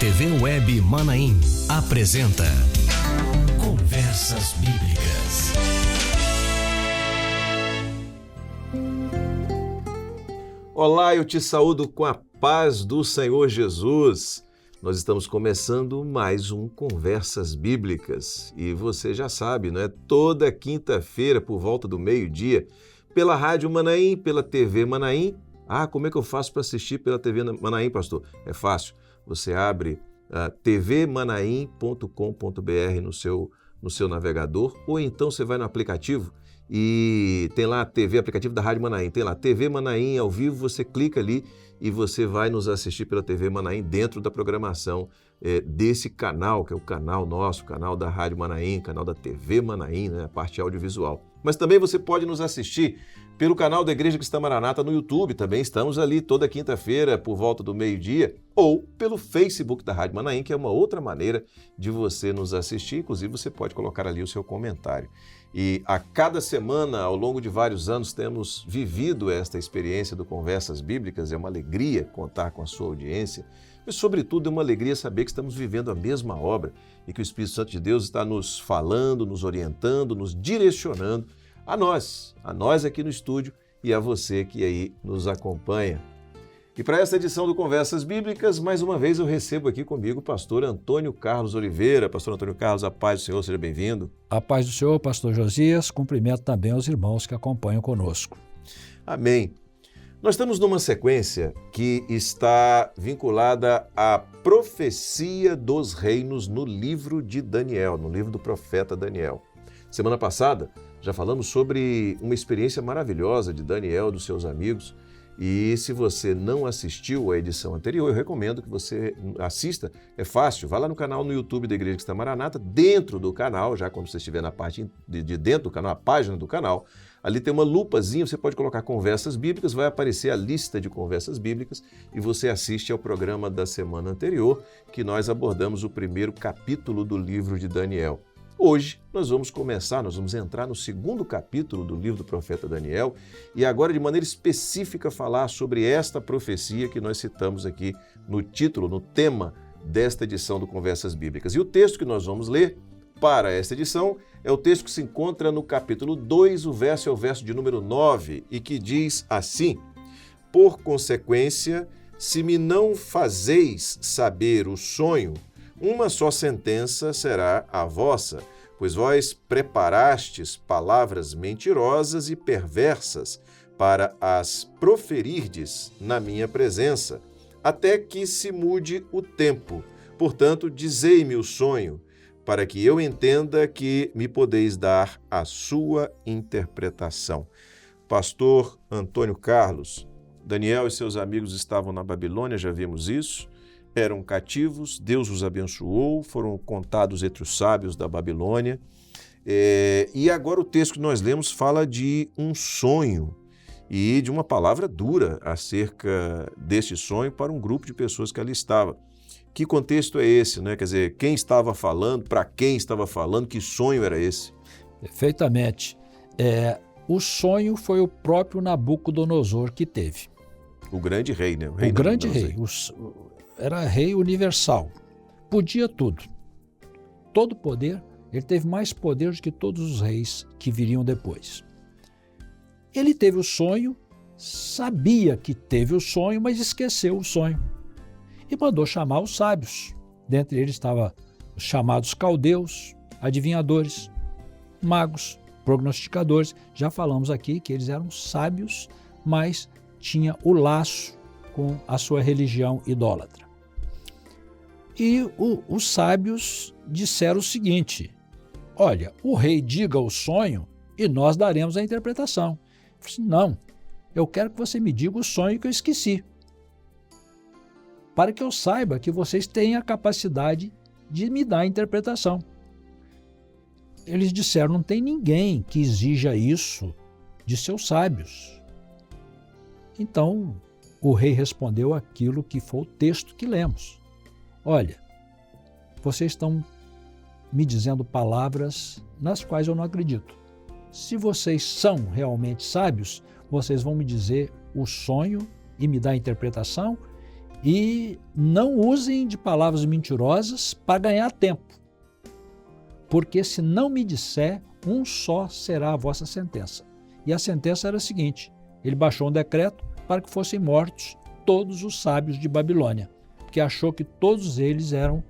TV Web Manaim apresenta Conversas Bíblicas. Olá, eu te saúdo com a paz do Senhor Jesus. Nós estamos começando mais um Conversas Bíblicas e você já sabe, não é? Toda quinta-feira por volta do meio-dia, pela Rádio Manaim, pela TV Manaim. Como é que eu faço para assistir pela TV Manaim, pastor? É fácil. Você abre tvmanaim.com.br no seu navegador, ou então você vai no aplicativo e tem lá a TV, aplicativo da Rádio Manaim, tem lá TV Manaim ao vivo, você clica ali e você vai nos assistir pela TV Manaim dentro da programação desse canal, que é o canal nosso, canal da Rádio Manaim, canal da TV Manaim, né, a parte audiovisual. Mas também você pode nos assistir pelo canal da Igreja Cristã Maranata no YouTube, também estamos ali toda quinta-feira por volta do meio-dia, ou pelo Facebook da Rádio Manaim, que é uma outra maneira de você nos assistir, inclusive você pode colocar ali o seu comentário. E a cada semana, ao longo de vários anos, temos vivido esta experiência do Conversas Bíblicas, é uma alegria contar com a sua audiência, mas sobretudo é uma alegria saber que estamos vivendo a mesma obra e que o Espírito Santo de Deus está nos falando, nos orientando, nos direcionando a nós aqui no estúdio e a você que aí nos acompanha. E para esta edição do Conversas Bíblicas, mais uma vez eu recebo aqui comigo o pastor Antônio Carlos Oliveira. Pastor Antônio Carlos, a paz do Senhor, seja bem-vindo. A paz do Senhor, pastor Josias, cumprimento também aos irmãos que acompanham conosco. Amém. Nós estamos numa sequência que está vinculada à profecia dos reinos no livro de Daniel, no livro do profeta Daniel. Semana passada já falamos sobre uma experiência maravilhosa de Daniel, dos seus amigos, e se você não assistiu à edição anterior, eu recomendo que você assista. É fácil, vá lá no canal no YouTube da Igreja Cristã Maranata, dentro do canal, já quando você estiver na parte de dentro do canal, a página do canal, ali tem uma lupazinha, você pode colocar Conversas Bíblicas, vai aparecer a lista de Conversas Bíblicas e você assiste ao programa da semana anterior, que nós abordamos o primeiro capítulo do livro de Daniel. Hoje nós vamos entrar no segundo capítulo do livro do profeta Daniel e agora de maneira específica falar sobre esta profecia que nós citamos aqui no título, no tema desta edição do Conversas Bíblicas. E o texto que nós vamos ler para esta edição é o texto que se encontra no capítulo 2, o verso é o verso de número 9 e que diz assim: Por consequência, se me não fazeis saber o sonho, uma só sentença será a vossa, pois vós preparastes palavras mentirosas e perversas para as proferirdes na minha presença, até que se mude o tempo. Portanto, dizei-me o sonho, para que eu entenda que me podeis dar a sua interpretação. Pastor Antônio Carlos, Daniel e seus amigos estavam na Babilônia, já vimos isso. Eram cativos, Deus os abençoou, foram contados entre os sábios da Babilônia. E agora o texto que nós lemos fala de um sonho e de uma palavra dura acerca deste sonho para um grupo de pessoas que ali estava. Que contexto é esse, né? Quer dizer, quem estava falando, para quem estava falando, que sonho era esse? Perfeitamente. O sonho foi o próprio Nabucodonosor que teve. O grande rei, né? O grande rei. Era rei universal, podia tudo, todo poder, ele teve mais poder do que todos os reis que viriam depois. Ele teve o sonho, sabia que teve o sonho, mas esqueceu o sonho e mandou chamar os sábios. Dentre eles estavam os chamados caldeus, adivinhadores, magos, prognosticadores. Já falamos aqui que eles eram sábios, mas tinha o laço com a sua religião idólatra. E os sábios disseram o seguinte: olha, o rei diga o sonho e nós daremos a interpretação. Eu disse, não, eu quero que você me diga o sonho que eu esqueci, para que eu saiba que vocês têm a capacidade de me dar a interpretação. Eles disseram, não tem ninguém que exija isso de seus sábios. Então, o rei respondeu aquilo que foi o texto que lemos. Olha, vocês estão me dizendo palavras nas quais eu não acredito. Se vocês são realmente sábios, vocês vão me dizer o sonho e me dar a interpretação E não usem de palavras mentirosas para ganhar tempo, porque se não me disser, um só será a vossa sentença. E a sentença era a seguinte: ele baixou um decreto para que fossem mortos todos os sábios de Babilônia, porque achou que todos eles eram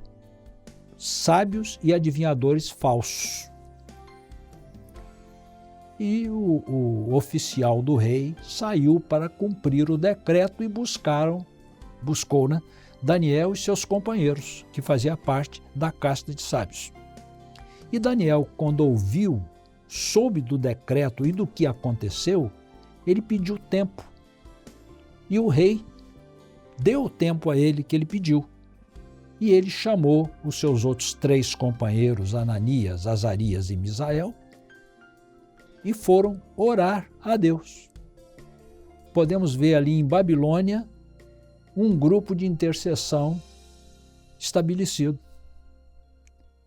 sábios e adivinhadores falsos. E o oficial do rei saiu para cumprir o decreto e buscou, né, Daniel e seus companheiros, que fazia parte da casta de sábios. E Daniel, quando soube do decreto e do que aconteceu, ele pediu tempo. E o rei deu o tempo a ele que ele pediu. E ele chamou os seus outros 3 companheiros, Ananias, Azarias e Misael, e foram orar a Deus. Podemos ver ali em Babilônia um grupo de intercessão estabelecido.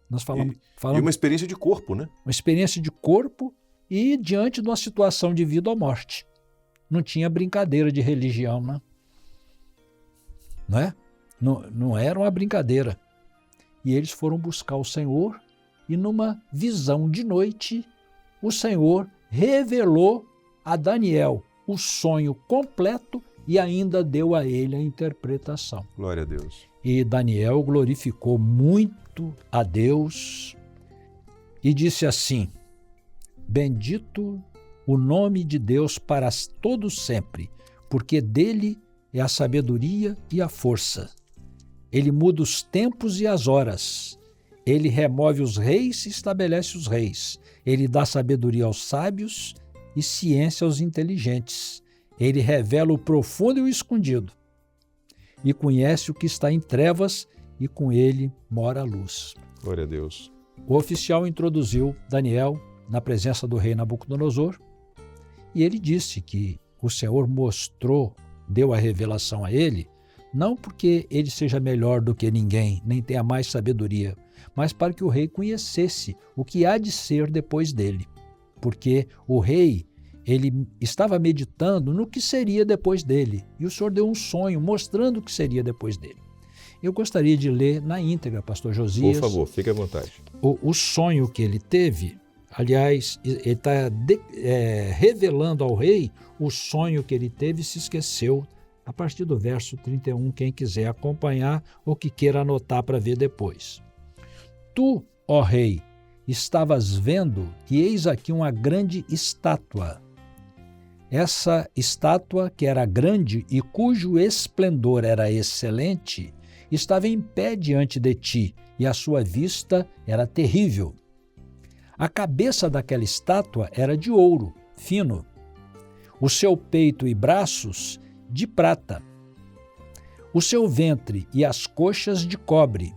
Nós falamos E uma experiência de corpo, né? Uma experiência de corpo e diante de uma situação de vida ou morte. Não tinha brincadeira de religião, né? Não é? Não era uma brincadeira. E eles foram buscar o Senhor e numa visão de noite, o Senhor revelou a Daniel o sonho completo e ainda deu a ele a interpretação. Glória a Deus. E Daniel glorificou muito a Deus e disse assim: bendito o nome de Deus para todos sempre, porque dele é a sabedoria e a força. Ele muda os tempos e as horas. Ele remove os reis e estabelece os reis. Ele dá sabedoria aos sábios e ciência aos inteligentes. Ele revela o profundo e o escondido. E conhece o que está em trevas, e com ele mora a luz. Glória a Deus. O oficial introduziu Daniel na presença do rei Nabucodonosor, e ele disse que o Senhor deu a revelação a ele, não porque ele seja melhor do que ninguém, nem tenha mais sabedoria, mas para que o rei conhecesse o que há de ser depois dele. Porque o rei, ele estava meditando no que seria depois dele, e o Senhor deu um sonho mostrando o que seria depois dele. Eu gostaria de ler na íntegra, pastor Josias. Por favor, fique à vontade. O sonho que ele teve, aliás, ele está revelando ao rei o sonho que ele teve e se esqueceu, a partir do verso 31, quem quiser acompanhar ou que queira anotar para ver depois. Tu, ó rei, estavas vendo, e eis aqui uma grande estátua. Essa estátua, que era grande e cujo esplendor era excelente, estava em pé diante de ti, e a sua vista era terrível. A cabeça daquela estátua era de ouro, fino, o seu peito e braços de prata, o seu ventre e as coxas de cobre,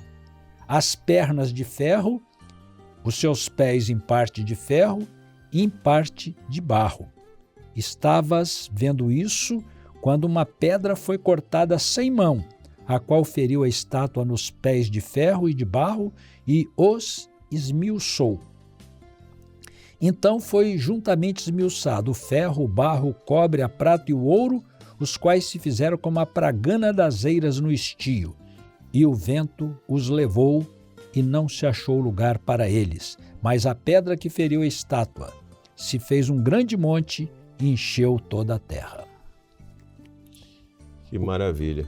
as pernas de ferro, os seus pés em parte de ferro e em parte de barro. Estavas vendo isso quando uma pedra foi cortada sem mão, a qual feriu a estátua nos pés de ferro e de barro e os esmiuçou. Então foi juntamente esmiuçado o ferro, o barro, o cobre, a prata e o ouro, os quais se fizeram como a pragana das eiras no estio, e o vento os levou, e não se achou lugar para eles. Mas a pedra que feriu a estátua se fez um grande monte e encheu toda a terra. Que maravilha.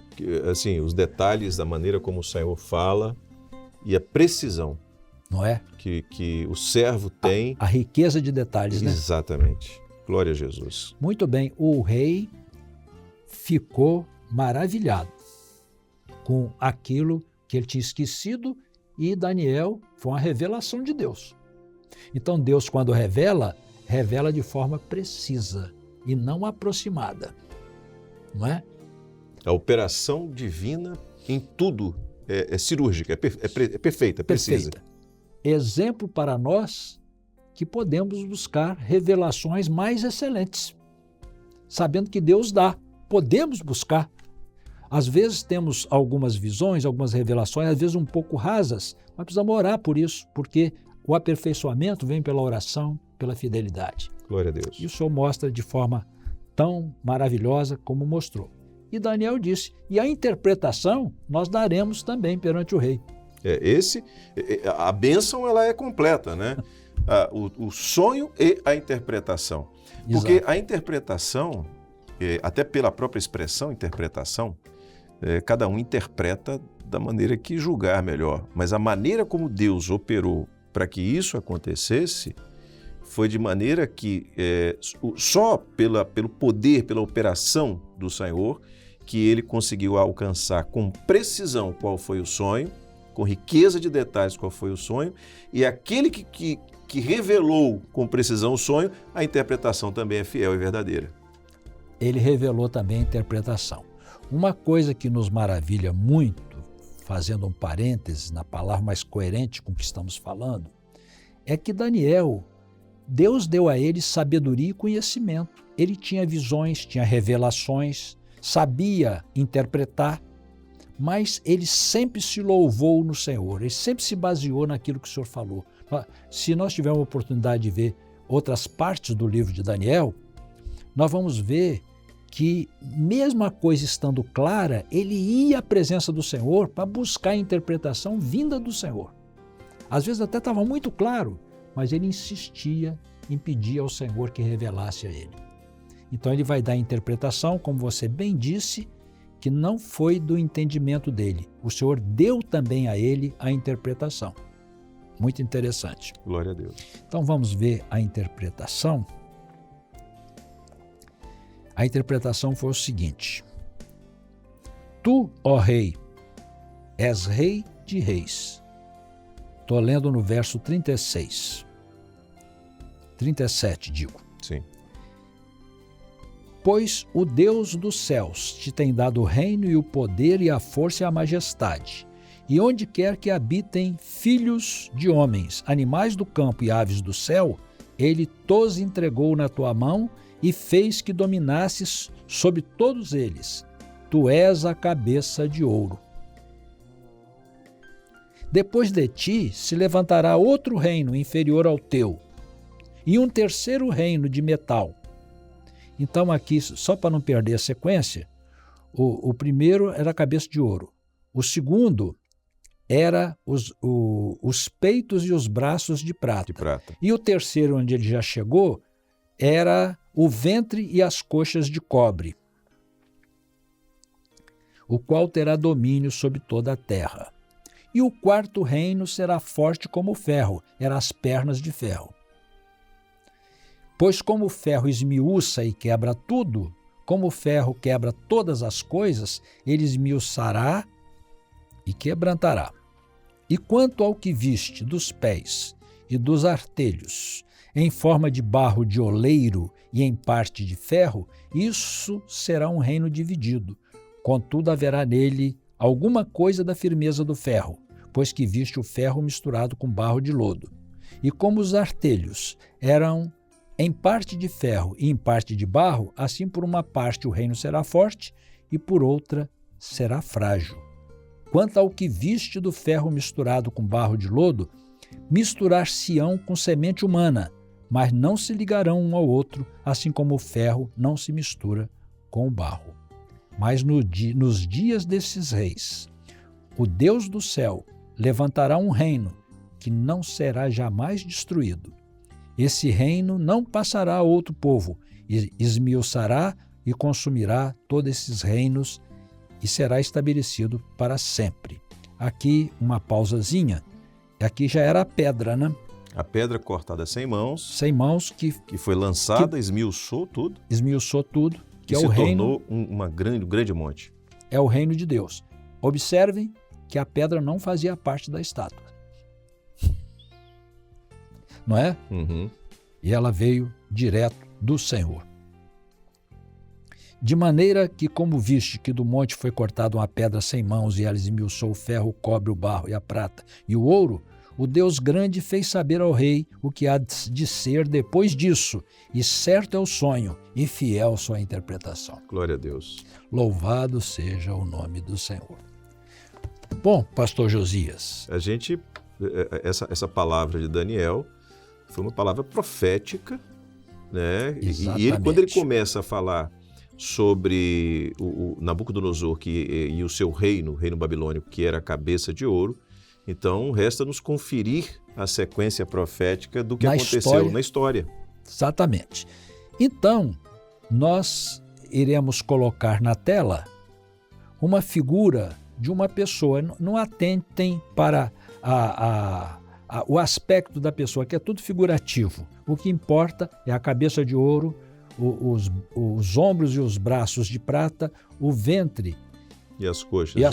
Assim, os detalhes da maneira como o Senhor fala e a precisão, não é? Que o servo tem. A riqueza de detalhes, né? Exatamente. Glória a Jesus. Muito bem. O rei ficou maravilhado com aquilo que ele tinha esquecido, e Daniel foi uma revelação de Deus. Então Deus, quando revela de forma precisa e não aproximada, não é? A operação divina em tudo é cirúrgica, é perfeita, é precisa. Perfeita. Exemplo para nós que podemos buscar revelações mais excelentes, sabendo que Deus dá. Podemos buscar. Às vezes temos algumas visões, algumas revelações, às vezes um pouco rasas, mas precisamos orar por isso, porque o aperfeiçoamento vem pela oração, pela fidelidade. Glória a Deus. E o Senhor mostra de forma tão maravilhosa como mostrou. E Daniel disse, e a interpretação nós daremos também perante o rei. A bênção ela é completa, né? O sonho e a interpretação. Porque Exato. a interpretação, até pela própria expressão interpretação, cada um interpreta da maneira que julgar melhor. Mas a maneira como Deus operou para que isso acontecesse foi de maneira que só pelo poder, pela operação do Senhor, que ele conseguiu alcançar com precisão qual foi o sonho, com riqueza de detalhes qual foi o sonho, e aquele que revelou com precisão o sonho, a interpretação também é fiel e verdadeira. Ele revelou também a interpretação. Uma coisa que nos maravilha muito, fazendo um parênteses na palavra mais coerente com o que estamos falando, é que Daniel, Deus deu a ele sabedoria e conhecimento. Ele tinha visões, tinha revelações, sabia interpretar, mas ele sempre se louvou no Senhor, ele sempre se baseou naquilo que o Senhor falou. Se nós tivermos a oportunidade de ver outras partes do livro de Daniel, nós vamos ver que, mesmo a coisa estando clara, ele ia à presença do Senhor para buscar a interpretação vinda do Senhor. Às vezes até estava muito claro, mas ele insistia em pedir ao Senhor que revelasse a ele. Então ele vai dar a interpretação, como você bem disse, que não foi do entendimento dele. O Senhor deu também a ele a interpretação. Muito interessante. Glória a Deus. Então vamos ver a interpretação. A interpretação foi o seguinte: Tu, ó rei, és rei de reis. Estou lendo no verso 37, digo. Sim. Pois o Deus dos céus te tem dado o reino e o poder e a força e a majestade. E onde quer que habitem filhos de homens, animais do campo e aves do céu, ele tos entregou na tua mão e fez que dominasses sobre todos eles. Tu és a cabeça de ouro. Depois de ti se levantará outro reino inferior ao teu, e um terceiro reino de metal. Então aqui, só para não perder a sequência, o primeiro era a cabeça de ouro. O segundo era os peitos e os braços de prata. E o terceiro, onde ele já chegou, era o ventre e as coxas de cobre, o qual terá domínio sobre toda a terra. E o quarto reino será forte como o ferro, eram as pernas de ferro. Pois como o ferro esmiuça e quebra tudo, como o ferro quebra todas as coisas, ele esmiuçará e quebrantará. E quanto ao que viste dos pés e dos artelhos, em forma de barro de oleiro e em parte de ferro, isso será um reino dividido. Contudo, haverá nele alguma coisa da firmeza do ferro, pois que viste o ferro misturado com barro de lodo. E como os artelhos eram em parte de ferro e em parte de barro, assim por uma parte o reino será forte e por outra será frágil. Quanto ao que viste do ferro misturado com barro de lodo, misturar-se-ão com semente humana, mas não se ligarão um ao outro, assim como o ferro não se mistura com o barro. Mas nos dias desses reis, o Deus do céu levantará um reino que não será jamais destruído. Esse reino não passará a outro povo, esmiuçará e consumirá todos esses reinos e será estabelecido para sempre. Aqui uma pausazinha, aqui já era a pedra, né? A pedra cortada sem mãos. Sem mãos que foi lançada, esmiuçou tudo. Esmiuçou tudo, que é se o reino. Tornou um grande monte. É o reino de Deus. Observem que a pedra não fazia parte da estátua. Não é? Uhum. E ela veio direto do Senhor. De maneira que, como viste que do monte foi cortada uma pedra sem mãos e ela esmiuçou o ferro, o cobre, o barro e a prata e o ouro, o Deus grande fez saber ao rei o que há de ser depois disso, e certo é o sonho, e fiel sua interpretação. Glória a Deus. Louvado seja o nome do Senhor. Bom, pastor Josias. Essa palavra de Daniel foi uma palavra profética, né? Exatamente. E quando ele começa a falar sobre o Nabucodonosor e o seu reino, o reino babilônico, que era a cabeça de ouro. Então, resta-nos conferir a sequência profética do que aconteceu na história. Exatamente. Então, nós iremos colocar na tela uma figura de uma pessoa. Não atentem para o aspecto da pessoa, que é tudo figurativo. O que importa é a cabeça de ouro, os ombros e os braços de prata, o ventre e as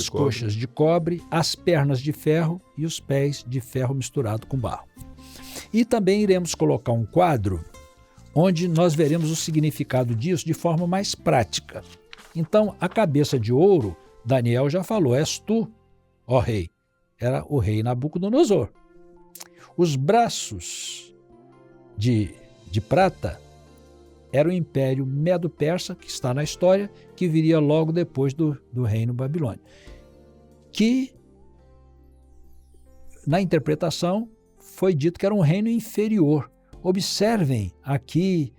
coxas de cobre, as pernas de ferro e os pés de ferro misturado com barro. E também iremos colocar um quadro onde nós veremos o significado disso de forma mais prática. Então, a cabeça de ouro, Daniel já falou, és tu, ó rei. Era o rei Nabucodonosor. Os braços de prata era o Império Medo-Persa, que está na história, que viria logo depois do reino babilônio. Que, na interpretação, foi dito que era um reino inferior. Observem aqui,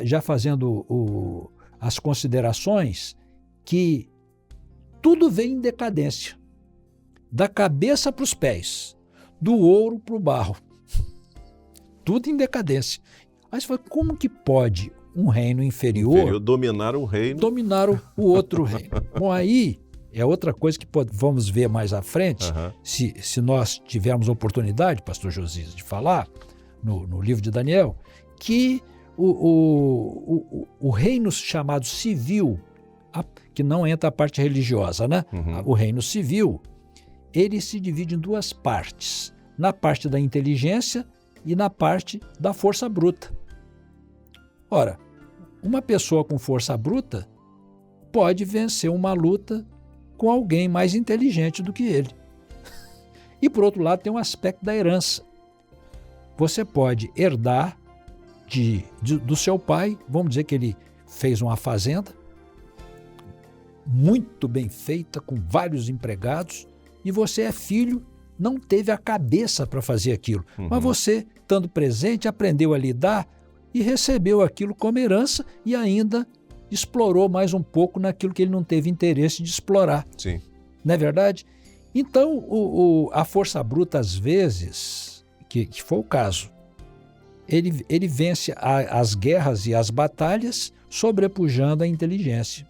já fazendo as considerações, que tudo vem em decadência. Da cabeça para os pés, do ouro para o barro. Tudo em decadência. Aí você fala, como que pode um reino inferior dominar um reino? Dominar o outro reino. Bom, aí é outra coisa que vamos ver mais à frente, se nós tivermos oportunidade, pastor Josias, de falar no livro de Daniel, que o reino chamado civil, que não entra a parte religiosa, né? O reino civil, ele se divide em duas partes, na parte da inteligência e na parte da força bruta. Ora, uma pessoa com força bruta pode vencer uma luta com alguém mais inteligente do que ele. E, por outro lado, tem um aspecto da herança. Você pode herdar do seu pai, vamos dizer que ele fez uma fazenda muito bem feita, com vários empregados, e você é filho, não teve a cabeça para fazer aquilo. Mas você, estando presente, aprendeu a lidar e recebeu aquilo como herança e ainda explorou mais um pouco naquilo que ele não teve interesse de explorar. Sim. Não é verdade? Então, a força bruta, às vezes, que foi o caso, ele vence as guerras e as batalhas sobrepujando a inteligência.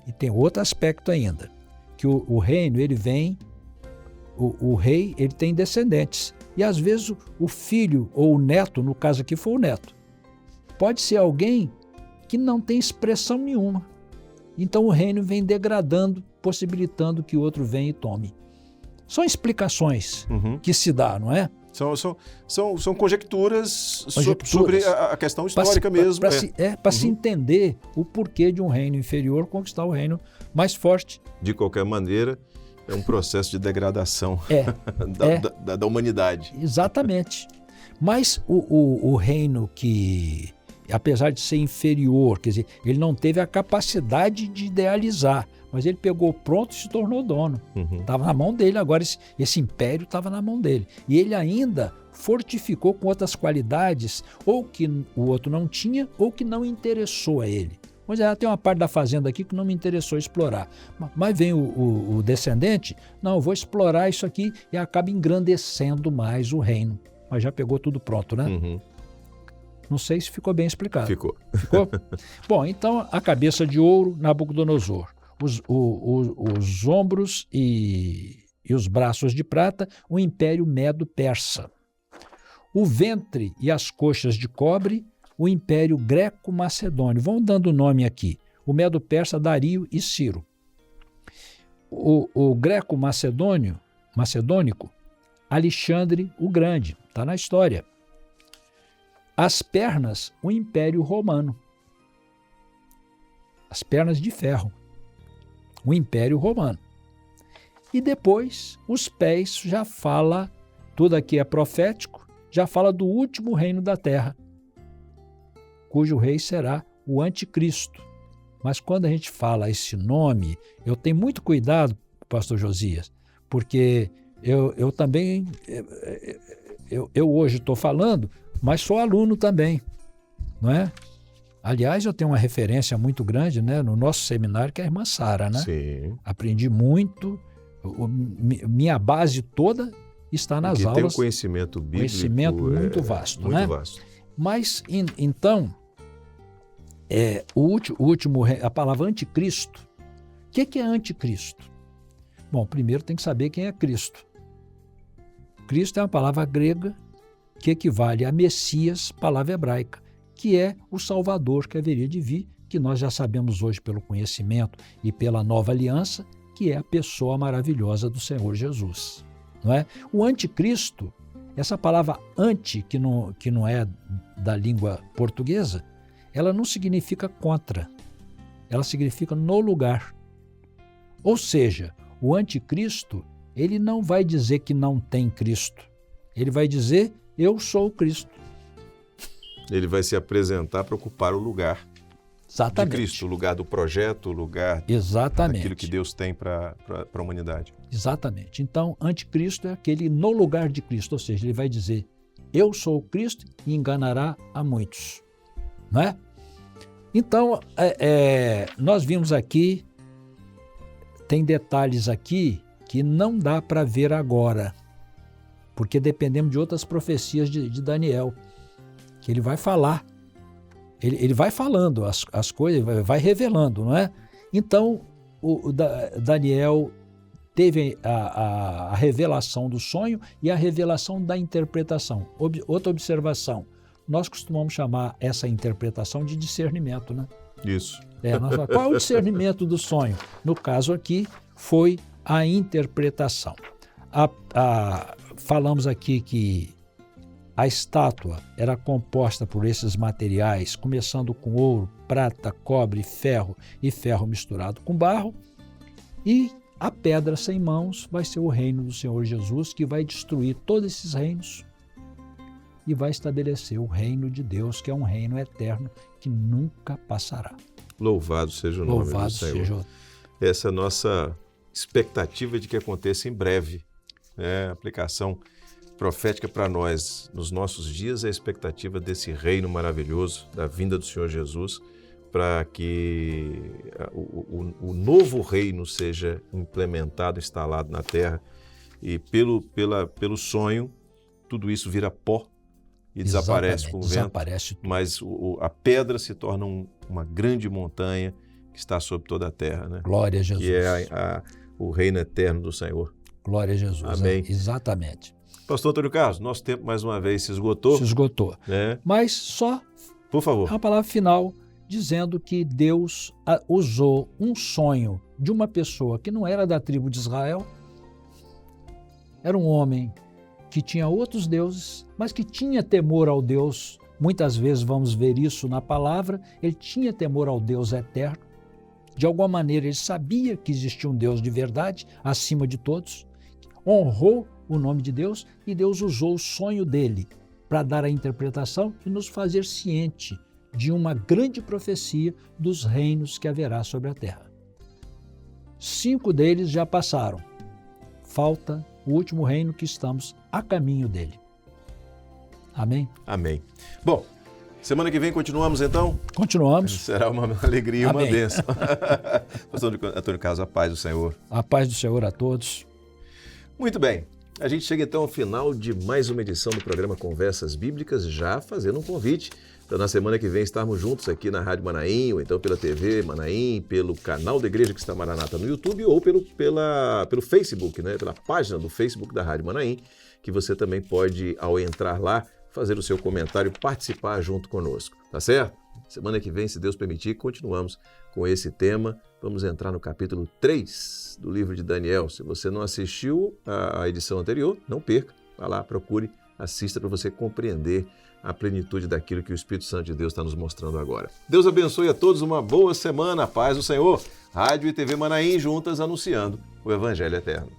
E tem outro aspecto ainda, que o reino, ele vem, o rei, ele tem descendentes. E às vezes o filho ou o neto, no caso aqui foi o neto, pode ser alguém que não tem expressão nenhuma. Então o reino vem degradando, possibilitando que o outro venha e tome. São explicações que se dá, não é? São conjecturas sobre a questão histórica mesmo. Para se entender o porquê de um reino inferior conquistar o reino mais forte. De qualquer maneira, é um processo de degradação da humanidade. Exatamente. Mas o reino que, apesar de ser inferior, quer dizer, ele não teve a capacidade de idealizar, mas ele pegou pronto e se tornou dono. Estava na mão dele, agora esse império estava na mão dele. E ele ainda fortificou com outras qualidades, ou que o outro não tinha, ou que não interessou a ele. Mas tem uma parte da fazenda aqui que não me interessou explorar. Mas vem o descendente, não, eu vou explorar isso aqui e acaba engrandecendo mais o reino. Mas já pegou tudo pronto, né? Não sei se ficou bem explicado. Ficou? Bom, então a cabeça de ouro, Nabucodonosor. Os ombros e os braços de prata, o Império Medo-Persa. O ventre e as coxas de cobre, o Império Greco-Macedônio. Vão dando nome aqui. O Medo-Persa, Dario e Ciro. O Greco-Macedônico, Alexandre o Grande. Está na história. As pernas, o Império Romano. As pernas de ferro. O Império Romano. E depois, os pés já fala, tudo aqui é profético, já fala do último reino da terra, cujo rei será o Anticristo. Mas quando a gente fala esse nome, eu tenho muito cuidado, pastor Josias, porque eu também, eu hoje estou falando, mas sou aluno também, não é? Aliás, eu tenho uma referência muito grande, né, no nosso seminário, que é a irmã Sara, né? Sim. Aprendi muito, minha base toda está nas Porque aulas. tem um conhecimento bíblico. Conhecimento muito vasto, muito né? vasto. Mas, então, a palavra anticristo, o que é anticristo? Bom, primeiro tem que saber quem é Cristo. Cristo é uma palavra grega que equivale a Messias, palavra hebraica, que é o Salvador que haveria de vir, que nós já sabemos hoje pelo conhecimento e pela nova aliança, que é a pessoa maravilhosa do Senhor Jesus. Não é? O anticristo, essa palavra anti, que não é da língua portuguesa, ela não significa contra, ela significa no lugar. Ou seja, o anticristo, ele não vai dizer que não tem Cristo, ele vai dizer, eu sou o Cristo. Ele vai se apresentar para ocupar o lugar Exatamente. de Cristo, o lugar do projeto, o lugar Exatamente. daquilo que Deus tem para a humanidade. Exatamente. Então, anticristo é aquele no lugar de Cristo, ou seja, ele vai dizer, eu sou o Cristo e enganará a muitos. Não é? Então, nós vimos aqui, tem detalhes aqui que não dá para ver agora, porque dependemos de outras profecias de Daniel, que ele vai falar. Ele vai falando as coisas, vai revelando, não é? Então, Daniel teve a revelação do sonho e a revelação da interpretação. Outra observação, nós costumamos chamar essa interpretação de discernimento, né? Isso. Qual é o discernimento do sonho? No caso aqui, foi a interpretação. Falamos aqui que a estátua era composta por esses materiais, começando com ouro, prata, cobre, ferro e ferro misturado com barro. E a pedra sem mãos vai ser o reino do Senhor Jesus, que vai destruir todos esses reinos e vai estabelecer o reino de Deus, que é um reino eterno que nunca passará. Louvado seja o nome do Senhor. Seja... Essa é a nossa expectativa de que aconteça em breve. A aplicação profética para nós, nos nossos dias, é a expectativa desse reino maravilhoso, da vinda do Senhor Jesus, para que o novo reino seja implementado, instalado na terra, e pelo sonho, tudo isso vira pó e desaparece com o vento, mas a pedra se torna uma grande montanha que está sobre toda a terra, né? Glória a Jesus. Que é o reino eterno do Senhor. Glória a Jesus. Amém. Exatamente. Pastor Antônio Carlos, nosso tempo mais uma vez se esgotou. Se esgotou. Né? Mas só por favor, a palavra final dizendo que Deus usou um sonho de uma pessoa que não era da tribo de Israel, era um homem que tinha outros deuses, mas que tinha temor ao Deus. Muitas vezes vamos ver isso na palavra, ele tinha temor ao Deus eterno. De alguma maneira ele sabia que existia um Deus de verdade, acima de todos, honrou o nome de Deus e Deus usou o sonho dele para dar a interpretação e nos fazer ciente de uma grande profecia dos reinos que haverá sobre a terra. 5 deles já passaram. Falta o último reino que estamos a caminho dele. Amém? Amém. Bom, semana que vem continuamos então? Continuamos. Será uma alegria e uma Amém. bênção. Pastor Antônio Carlos, a paz do Senhor. A paz do Senhor a todos. Muito bem. A gente chega então ao final de mais uma edição do programa Conversas Bíblicas, já fazendo um convite para na semana que vem estarmos juntos aqui na Rádio Manaim, ou então pela TV Manaim, pelo canal da Igreja Cristã Maranata no YouTube, ou pelo Facebook, né? Pela página do Facebook da Rádio Manaim, que você também pode, ao entrar lá, fazer o seu comentário e participar junto conosco, tá certo? Semana que vem, se Deus permitir, continuamos com esse tema. Vamos entrar no capítulo 3 do livro de Daniel. Se você não assistiu à edição anterior, não perca. Vá lá, procure, assista para você compreender a plenitude daquilo que o Espírito Santo de Deus está nos mostrando agora. Deus abençoe a todos, uma boa semana, a paz do Senhor. Rádio e TV Manaim juntas anunciando o Evangelho Eterno.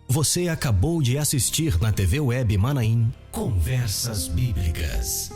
Você acabou de assistir na TV Web Manaim Conversas Bíblicas.